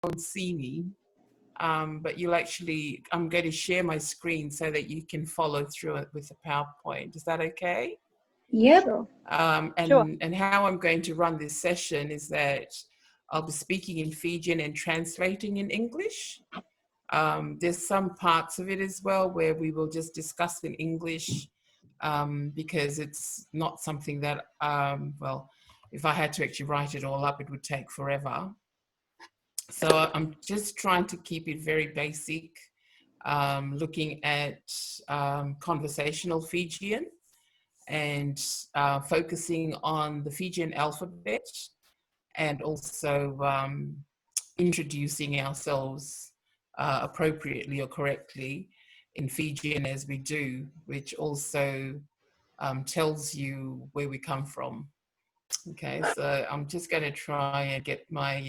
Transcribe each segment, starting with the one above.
won't see me, but you'll actually, I'm going to share my screen so that you can follow through it with the PowerPoint. Is that okay? Yep. Sure. And how I'm going to run this session is that I'll be speaking in Fijian and translating in English. There's some parts of it as well where we will just discuss in English because it's not something that, well, if I had to actually write it all up, it would take forever. So I'm just trying to keep it very basic, looking at conversational Fijian and focusing on the Fijian alphabet and also introducing ourselves appropriately or correctly in Fijian as we do, which also tells you where we come from. Okay, so I'm just going to try and get my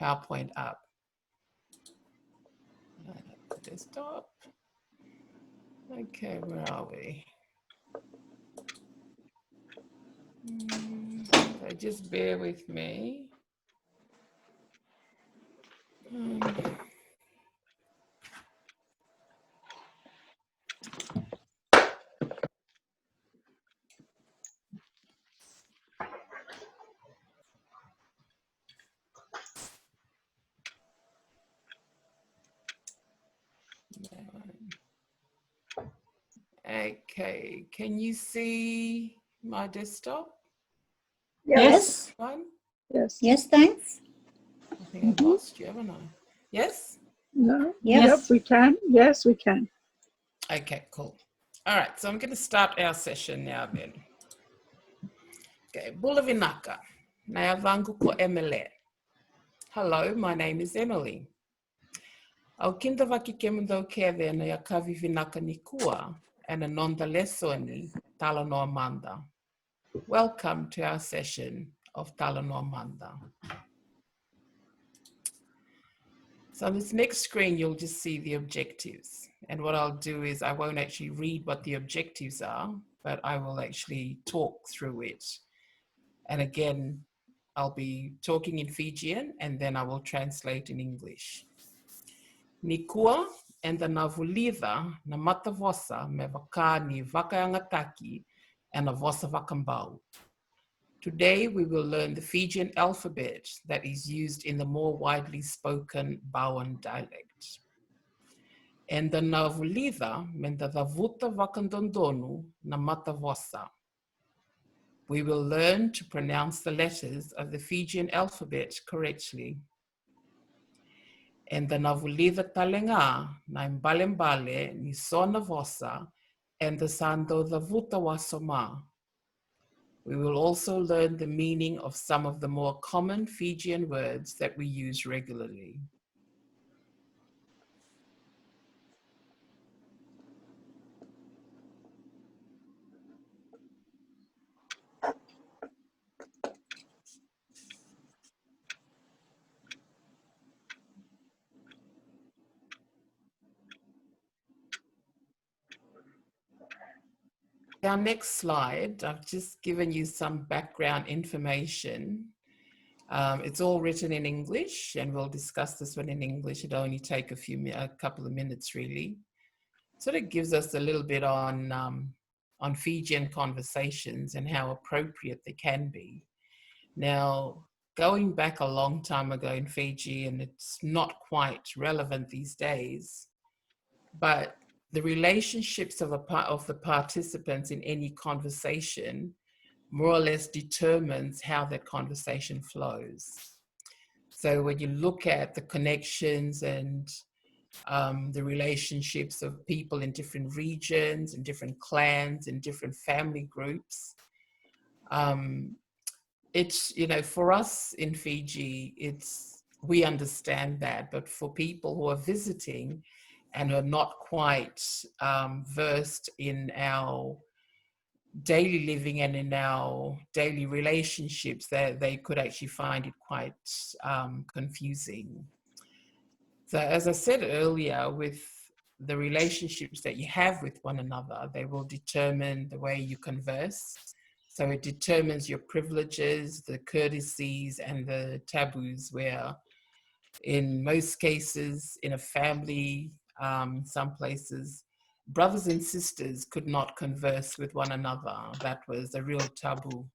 PowerPoint up. Desktop. Okay, where are we? So just bear with me. Okay, can you see my desktop? Yes. One? Yes. Yes, thanks. I think I've lost you, haven't I? Yes? No. Yes. Yep, we can. Yes, we can. Okay, cool. All right, so I'm going to start our session now then. Okay, Bula Vinaka. Naya vangu ko Emily. Hello, my name is Emily. Au kinda vaki kemundo keve na ya kavi vinaka ni kua and a nonda ni talanoa mada. Welcome to our session of talanoa mada. So on this next screen, you'll just see the objectives. And what I'll do is I won't actually read what the objectives are, but I will actually talk through it. And again, I'll be talking in Fijian and then I will translate in English. Nikua and the Navulida, Namata vosa, me vaka ni vakayangataki, and a vosa vakambau. Today, we will learn the Fijian alphabet that is used in the more widely spoken Bauan dialect. And the Navulida, menda the Vuta Vakandondonu, Namata vosa. We will learn to pronounce the letters of the Fijian alphabet correctly. And the Navulida Talenga, na Mbalembale, ni Sona vosa, and the Sando the Vuta wasoma. We will also learn the meaning of some of the more common Fijian words that we use regularly. Our next slide, I've just given you some background information. It's all written in English, and we'll discuss this one in English. It'll only take a couple of minutes, really. Sort of gives us a little bit on Fijian conversations and how appropriate they can be. Now, going back a long time ago in Fiji, and it's not quite relevant these days, but the relationships of the participants in any conversation more or less determines how that conversation flows. So when you look at the connections and the relationships of people in different regions, in different clans, in different family groups, it's, you know, for us in Fiji, we understand that, but for people who are visiting and are not quite versed in our daily living and in our daily relationships, they could actually find it quite confusing. So as I said earlier, with the relationships that you have with one another, they will determine the way you converse. So it determines your privileges, the courtesies, and the taboos where In most cases, in a family, some places, brothers and sisters could not converse with one another. That was a real taboo.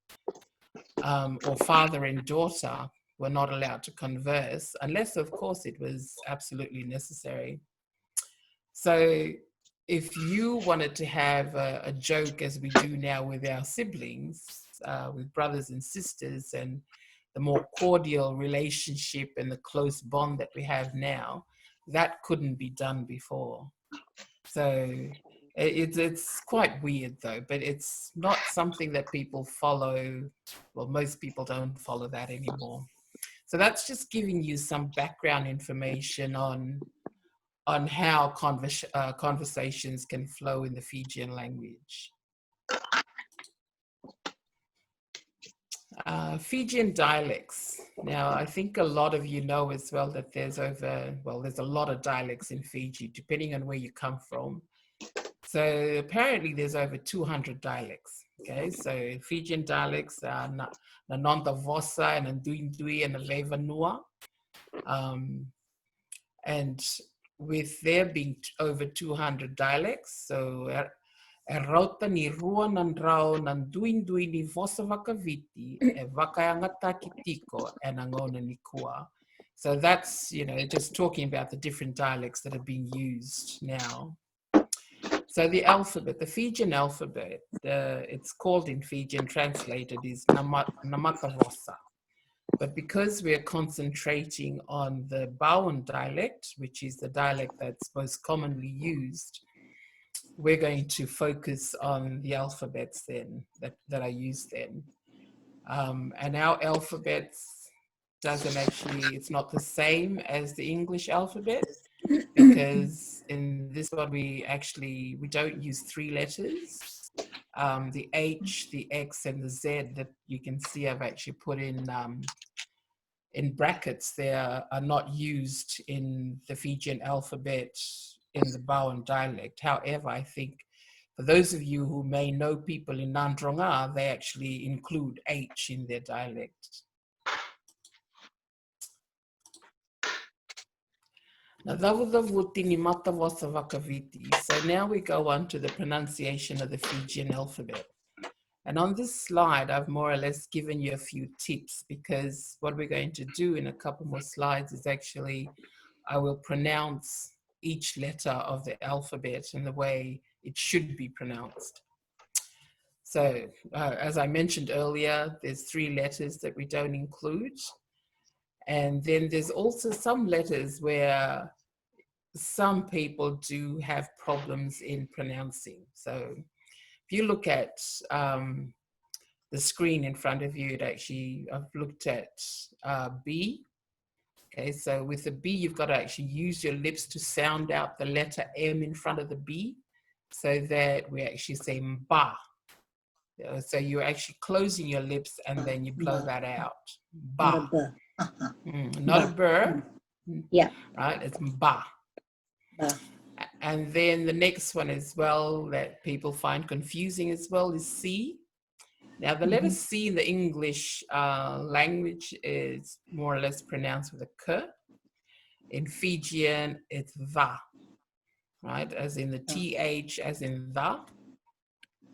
Or father and daughter were not allowed to converse unless, of course, it was absolutely necessary. So if you wanted to have a joke as we do now with our siblings, with brothers and sisters, and the more cordial relationship and the close bond that we have now, that couldn't be done before. So it's quite weird though, but it's not something that people follow. Well, most people don't follow that anymore. So that's just giving you some background information on how conversations can flow in the Fijian language. Fijian dialects. Now, I think a lot of you know as well that there's a lot of dialects in Fiji, depending on where you come from. So apparently there's over 200 dialects. Okay, so Fijian dialects are Nanonta Vosa and Nduindui and Vevanua. And with there being over 200 dialects, so e rauta ni rua nan rao nan duindui ni vosa vakaviti e vakayangata kitiko and angona ni kua. So that's, just talking about the different dialects that are being used now. So the alphabet, the Fijian alphabet, it's called in Fijian, translated is Namata Vosa. But because we're concentrating on the Bowen dialect, which is the dialect that's most commonly used, we're going to focus on the alphabets then that are used then. And our alphabets it's not the same as the English alphabet, because in this one we don't use 3 letters. The H, the X, and the Z that you can see I've actually put in brackets there are not used in the Fijian alphabet in the Bowen dialect. However, I think for those of you who may know people in Nandronga, they actually include H in their dialect. So now we go on to the pronunciation of the Fijian alphabet. And on this slide, I've more or less given you a few tips, because what we're going to do in a couple more slides is actually, I will pronounce each letter of the alphabet in the way it should be pronounced. So as I mentioned earlier, there's 3 letters that we don't include. And then there's also some letters where some people do have problems in pronouncing. So if you look at the screen in front of you, I've looked at B. Okay, so with the B, you've got to actually use your lips to sound out the letter M in front of the B, so that we actually say mba. So you're actually closing your lips and then you blow that out. Ba. Not a burr. Yeah. Right, it's mba. And then the next one as well that people find confusing as well is C. Now the letter C in the English language is more or less pronounced with a k. In Fijian, it's va, right? As in the th, as in the.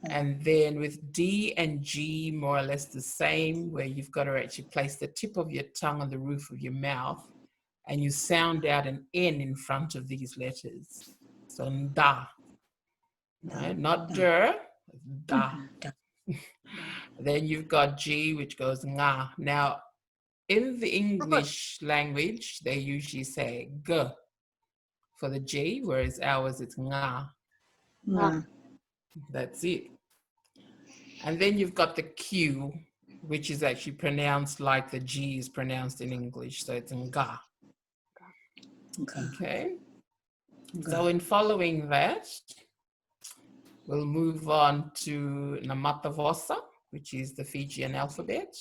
And then with D and G, more or less the same, where you've got to actually place the tip of your tongue on the roof of your mouth, and you sound out an N in front of these letters. So nda, right? Not der, da. Then you've got G, which goes nga. Now, in the English language, they usually say g for the G, whereas ours it's nga. That's it. And then you've got the Q, which is actually pronounced like the G is pronounced in English. So it's nga. Okay. So in following that, we'll move on to Namata Vosa, which is the Fijian alphabet.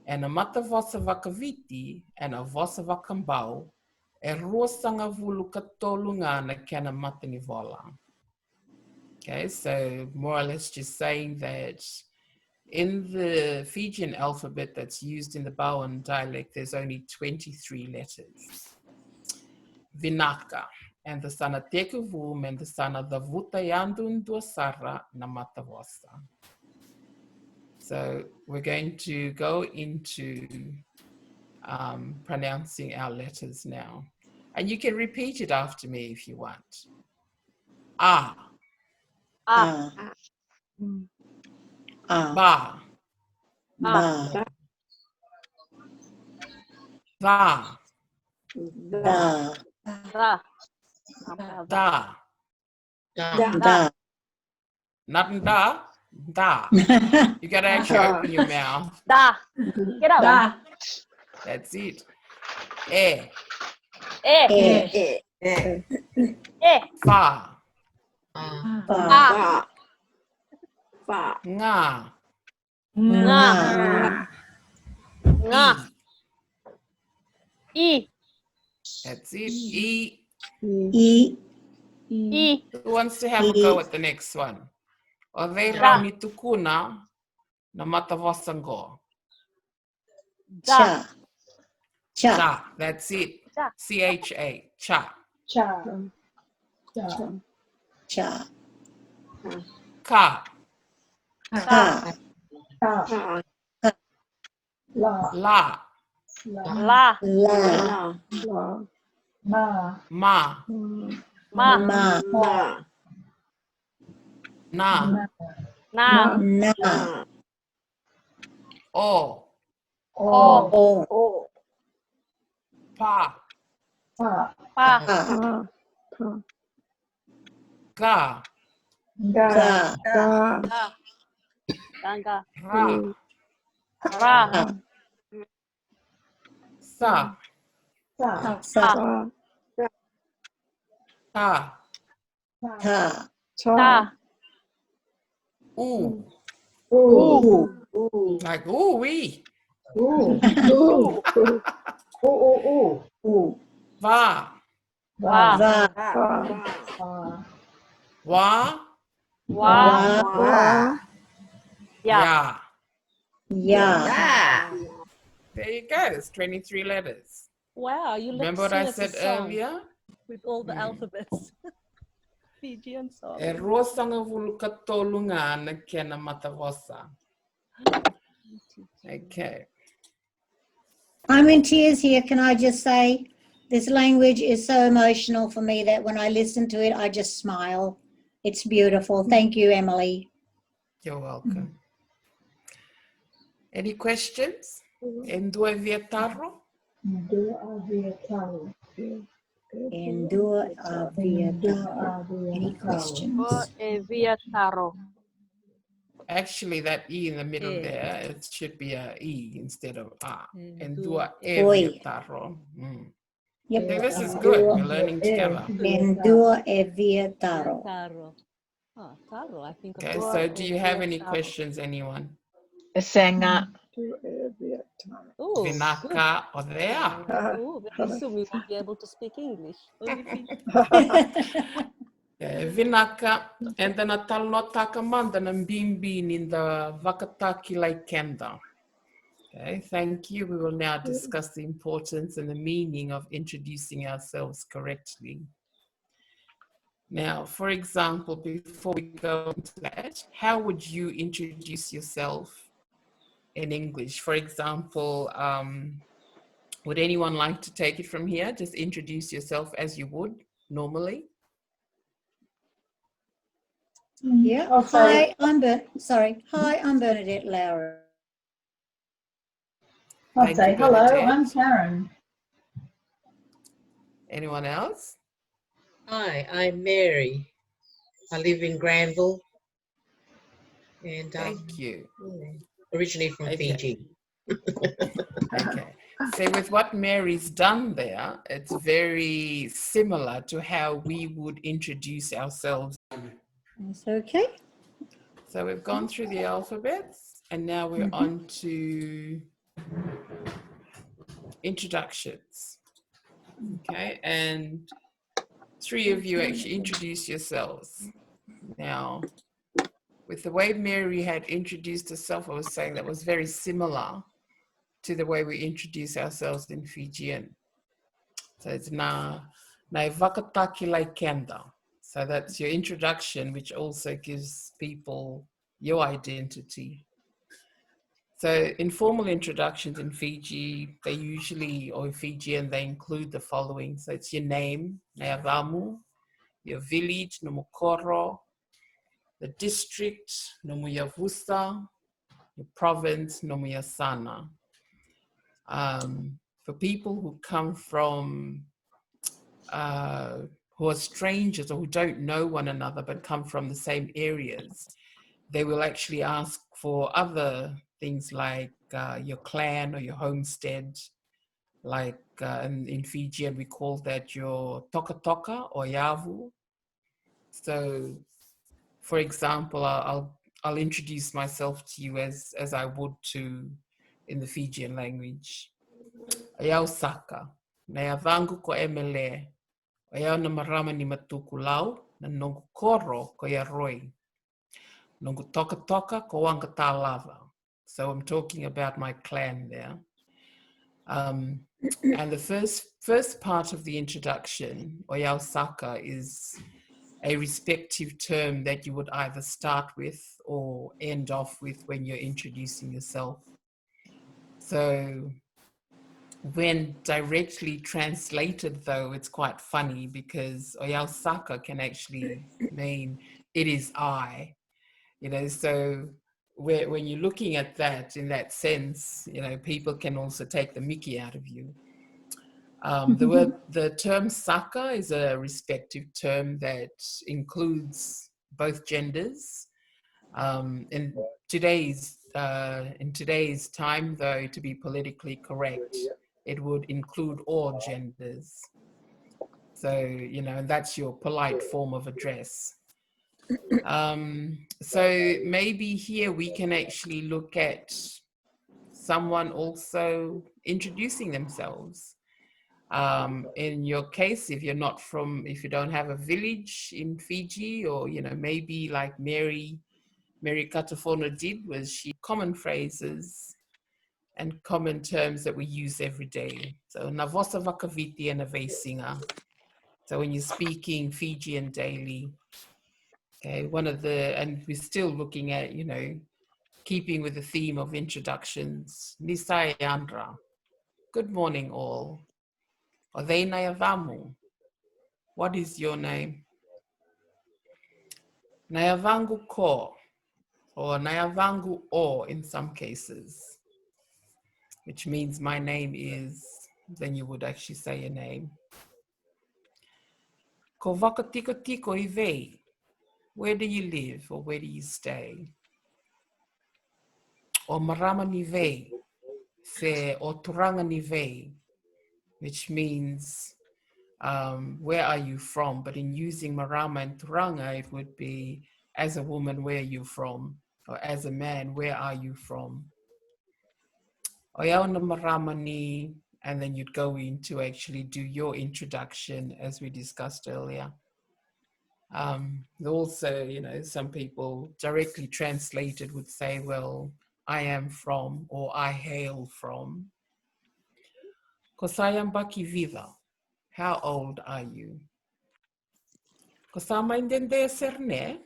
And Namata Vosa Vakaviti and a Vosa Vakambau e rua sanga vulu katolunga na kana matani vola. Okay, so more or less just saying that In the Fijian alphabet that's used in the Bowen dialect, there's only 23 letters. Vinaka. And the sana teku vum and the sana the vutayandun dosara namata vosa. So we're going to go into pronouncing our letters now. And you can repeat it after me if you want. A, A, A, ba, Ba, va, Da, Ra. da, Da. not da, da. You gotta actually open your mouth. Da. Get out. Da, That's it. E, E. E, E. fa, Ba, Ba, nga, Nga. Nga. e. I. That's it. E. E, I. Who wants to have a go at the next one? Oveira Da. mitukuna namata vosango. Da. Cha, Cha, Cha. That's it. Cha. C-H-A. Cha. Cha. Cha, Ka. Ka, Ka. La. La. La. La, La. Ma. Ma. Ma. Ma, Na. Na. Na, O. O. O, Pa. Pa. Pa. Pa, Ga. Ga. Ga, Ga. Ganga. Ra. Ra. Sa. Sa. Sa, Ta. Ta, Ta. U. U. Like ooh-wee. U. U. U. U, Va. Va. Va, Va. Wa. Wa. Wa, Ya. Ya, There you go. It's 23 letters. Wow, you Remember what I sing us a said song earlier? with all the alphabets. Fijian song. E rosanga vulukatolunga na kena matavosa. Okay. I'm in tears here. Can I just say, this language is so emotional for me that when I listen to it, I just smile. It's beautiful. Thank you, Emily. You're welcome. Any questions? Endue vietaro? Endure Aviata. Any questions? O. E. Via. Taro. Actually, that E in the middle E. there, it should be a E instead of A. Endue Endue Oi. vietaro. Yep. See, this is good. We're learning together. Endure Aviataro. Taro. Oh, taro, I think. Okay, Endue so do you have any vietaro. questions, anyone? Senga. Oh, good. Vinaka or there? Oh, very soon we will be able to speak English. Only Fijian. Vinaka, and then a talanoa takamanda na bimbin in the vakataki like kenda. Okay, thank you. We will now discuss the importance and the meaning of introducing ourselves correctly. Now, for example, before we go into that, how would you introduce yourself in English? For example, would anyone like to take it from here? Just introduce yourself as you would normally. Yeah. I'll say- Hi, I'm Bernadette Lowry. I'll Thank say, you, hello, Bernadette. I'm Karen. Anyone else? Hi, I'm Mary. I live in Granville and Thank you. originally from Okay. Fiji. Okay. So with what Mary's done there, it's very similar to how we would introduce ourselves. That's okay. So we've gone through the alphabets and now we're on to introductions. Okay, and three of you actually introduce yourselves. Now, with the way Mary had introduced herself, I was saying that was very similar to the way we introduce ourselves in Fijian. So it's na vakataki lai kenda. So that's your introduction, which also gives people your identity. So informal introductions in Fiji, they usually, or in Fijian, they include the following. So it's your name, Neavamu, your village, Nomokoro, the district, Nomuyavusa, your province, Nomuyasana. For people who come from, who are strangers or who don't know one another but come from the same areas, they will actually ask for other things like your clan or your homestead, like in Fijian we call that your toka toka or yavu. So, for example, I'll introduce myself to you as I would to in the Fijian language. Ayau saka, na yavangu ko emele, ayau na marama ni matukulau, na nongu koro ko yaroi. Nongu toka toka ko wanga lava. So I'm talking about my clan there. And the first part of the introduction, Oyao Saka, is a respective term that you would either start with or end off with when you're introducing yourself. So when directly translated, though, it's quite funny because Oyao Saka can actually mean it is I. So when you're looking at that in that sense, people can also take the mickey out of you. The term saka is a respective term that includes both genders. In today's time, though, to be politically correct, it would include all genders. So, and that's your polite form of address. So maybe here we can actually look at someone also introducing themselves. In your case, if you don't have a village in Fiji, or maybe like Mary Katafona did, was she common phrases and common terms that we use every day. So navosa vakaviti and avesinga. So when you're speaking Fijian daily, okay, and we're still looking at, keeping with the theme of introductions. Nisai Andra. Good morning, all. Othena Vamu. What is your name? Nayavangu ko, or Nayavangu o in some cases, which means my name is, then you would actually say your name. Ko vakatiko tiko ive. Where do you live or where do you stay? O marama nive, se o turanga nive, which means where are you from? But in using marama and turanga, it would be as a woman, where are you from? Or as a man, where are you from? Oyaona marama ni, and then you'd go in to actually do your introduction as we discussed earlier. Also, some people directly translated would say, well, I am from, or I hail from. Kosayam baki vida. How old are you? Kosama indende serne.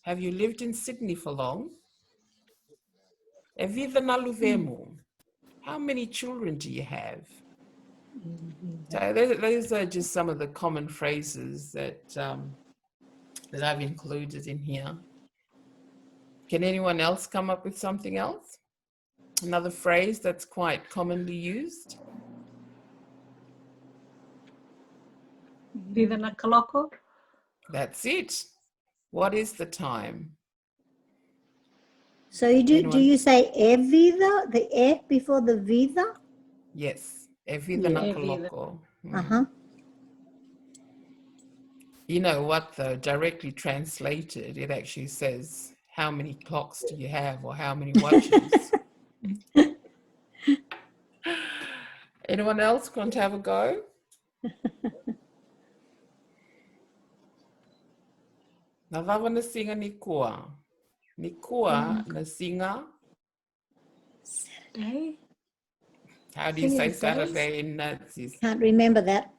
Have you lived in Sydney for long? Evida naluvemu. How many children do you have? So those are just some of the common phrases that I've included in here. Can anyone else come up with something else? Another phrase that's quite commonly used? Viva na kaloko. That's it. What is the time? So do you say evida, the F before the vida? Yes, evida na kaloko. Uh-huh. You know what, though, directly translated, it actually says, how many clocks do you have, or how many watches? Anyone else want to have a go? Navavana singa ni kua. Nikua na singa. Saturday? How do you Singing say days? Saturday in Nazis? Can't remember that.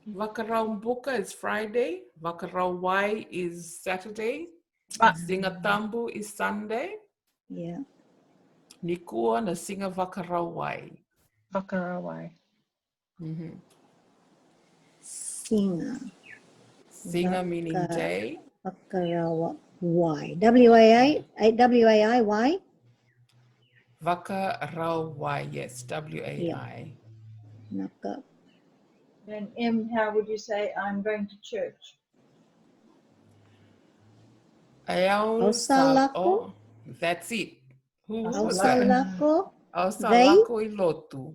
Vakarau is Friday. Vakarau is Saturday. Singatambu is Sunday. Yeah. Nikua na singa Vakarau. Whakarawai. Mm-hmm. Singa. Singa meaning Vaka- day. Vakarawa. Y. W-A-I? W-A-I-Y? Vakarau, yes, W-A-I. Naka. And M, how would you say I'm going to church? Ausalako? Oh, that's it. Who was Ausalako. that? Ausalako? Ausalako ilotu.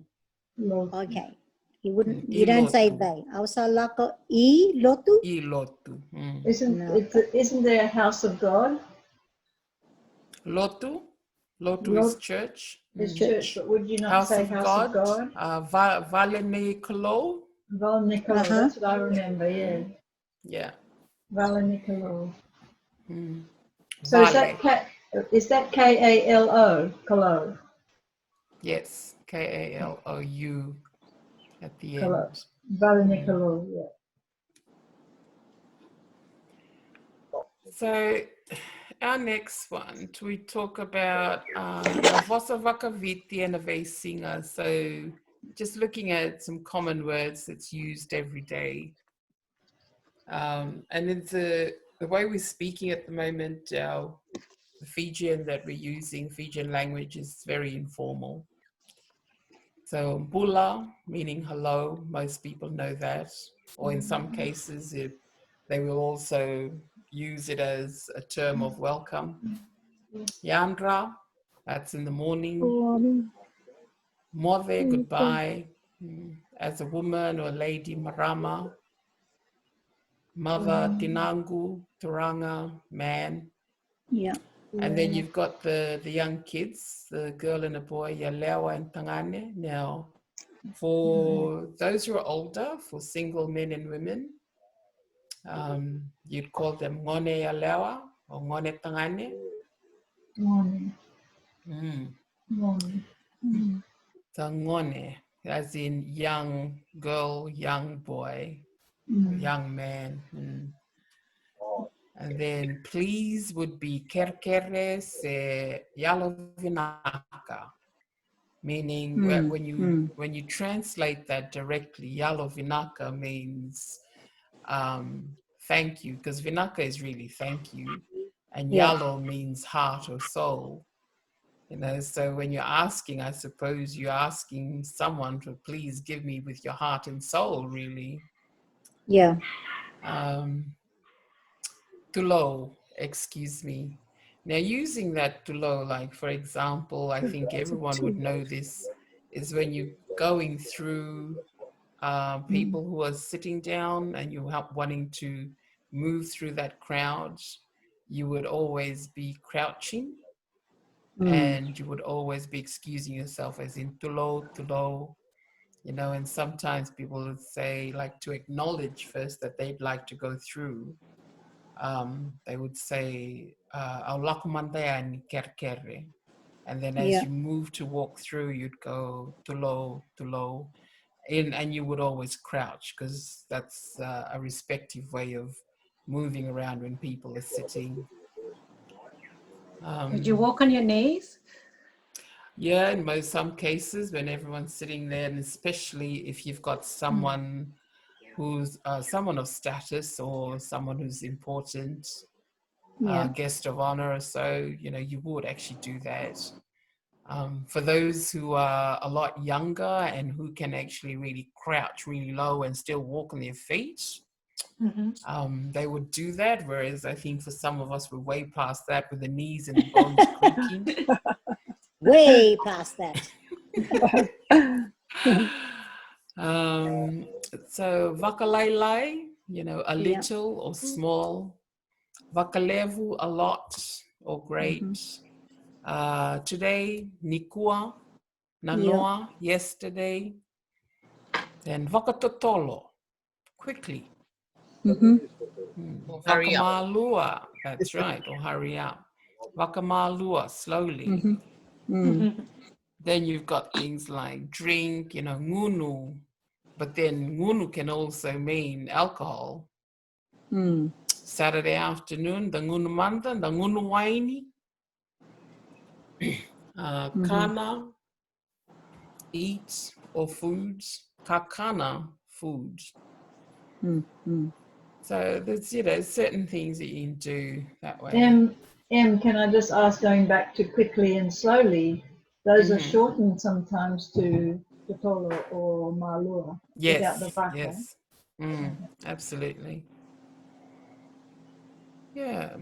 Lord. Okay. You don't say Ilotu. they. Ausalako I lotu? Ilotu. Mm. Isn't there a house of God? Lotu. Lotu is Lot church. is Mm. church, but would you not House say of house of God. God? Valene Kolo. Val Nicolo, Uh-huh. that's what I remember, yeah. Yeah. Val Nicolo. Mm. So is Vale. that K-A-L-O, Kalo? Yes. Kalou at the Kalo. end. Val Nicolo, yeah. So our next one, we talk about na vossa vakaviti and a vesinga. So just looking at some common words that's used every day. And it's the way we're speaking at the moment, the Fijian that we're using, Fijian language is very informal. So bula, meaning hello, most people know that. Or in some cases, they will also use it as a term of welcome. Yandra, that's in the morning. Mothe, goodbye. As a woman or lady, marama. Mother, tinangu, turanga, man. Yeah. And then you've got the young kids, the girl and a boy, yalewa and tangane. Now, for those who are older, for single men and women, you'd call them ngone yalewa or ngone tangane. Morning. Mm. Morning. So ngone, as in young girl, young boy, young man. And then please would be kerkere se yalovinaka, meaning when you translate that directly, yalovinaka means thank you, because vinaka is really thank you, and Yeah. yalo means heart or soul. So when you're asking, I suppose you're asking someone to please give me with your heart and soul, really. Yeah. Tulo, excuse me. Now, using that tulo, like for example, I think everyone would know this, is when you're going through people who are sitting down and you're wanting to move through that crowd, you would always be crouching. And you would always be excusing yourself as in tulo, tulo, and sometimes people would say, like, to acknowledge first that they'd like to go through, they would say, "Au lakumandaya ni kerkere." And then as you move to walk through, you'd go tulo, tulo, and you would always crouch because that's a respective way of moving around when people are sitting. Did you walk on your knees? Yeah, in some cases when everyone's sitting there, and especially if you've got someone who's someone of status or someone who's important, guest of honor or so, you would actually do that. For those who are a lot younger and who can actually really crouch really low and still walk on their feet, they would do that. Whereas I think for some of us, we're way past that with the knees and the bones creaking. Way past that. So vakalailai, a little or small. Vakalevu, a lot or great. Today, nikua, nanoa, yesterday. Then vakatotolo, quickly. Hurry up. Vakamalua, that's right, or hurry up. Wakamalua, slowly. Mhm. Mm. Then you've got things like drink, ngunu. But then ngunu can also mean alcohol. Mm. Saturday afternoon, the ngunu manda, the ngunu waini. Kana, eat or foods. Kakana, food. Mm. Mm. So there's, certain things that you can do that way. Can I just ask, going back to quickly and slowly, those are Mhm. shortened sometimes to Tolo or Malua without the Yes, vaka. yes. Absolutely. Yeah.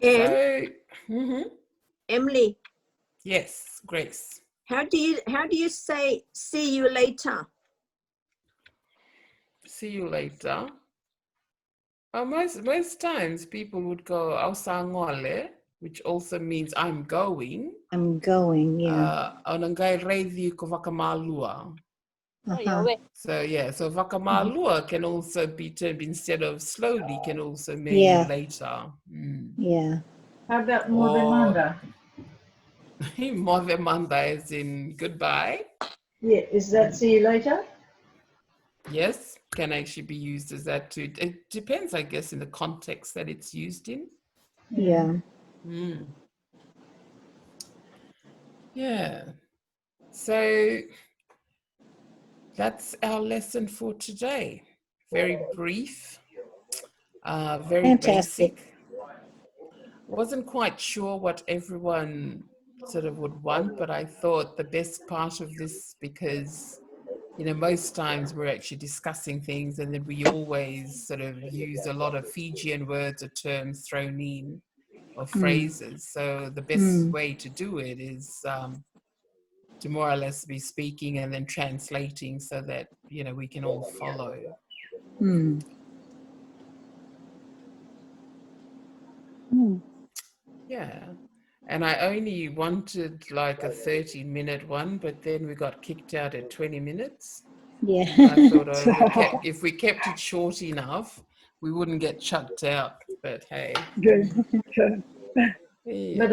And So, Emily, yes, Grace. how do you say see you later? See you later. Most times people would go ausangole, which also means I'm going. I'm going, yeah. Onangai reidi ko wakamalua. Uh-huh. So yeah, so wakamalua can also be termed, instead of slowly, can also mean Yeah. later. Yeah. How about Or Modemanda? mother manda as in goodbye. Yeah, is that see you later? Yes, can actually be used as that too. It depends, I guess, in the context that it's used in. Yeah. Yeah. So that's our lesson for today. Very brief, very Fantastic. basic. Wasn't quite sure what everyone sort of would want, but I thought the best part of this, because most times we're actually discussing things and then we always sort of use a lot of Fijian words or terms thrown in, or phrases. So the best way to do it is to more or less be speaking and then translating so that, we can all follow. Yeah. And I only wanted like a 30-minute one, but then we got kicked out at 20 minutes. Yeah. I thought if we kept it short enough, we wouldn't get chucked out. But hey. Good. Good. Yeah.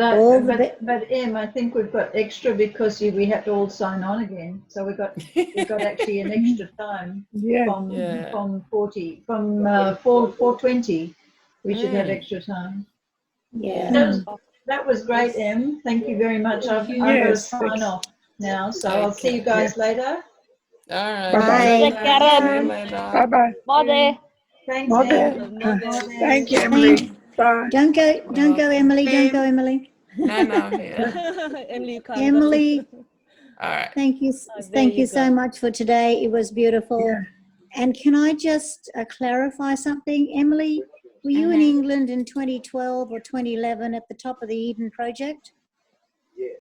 But Em, I think we've got extra because we had to all sign on again. So we got actually an extra time Yeah. from 4:20. We should have extra time. Yeah. That was great, Em. Thank you very much. I've got to Yes. sign off now, so I'll see you guys later. All right. Bye-bye. Bye. See you later. Bye-bye. Mode. Thanks, Mother. Em. Thank you, Thank- Emily. Bye. Don't go, Emily. Don't go, Emily. No, yeah. Emily, you can't go. Emily, All right. thank you. There Thank you you so go. much for today. It was beautiful. And can I just clarify something? Emily, were you in England in 2012 or 2011 at the top of the Eden project?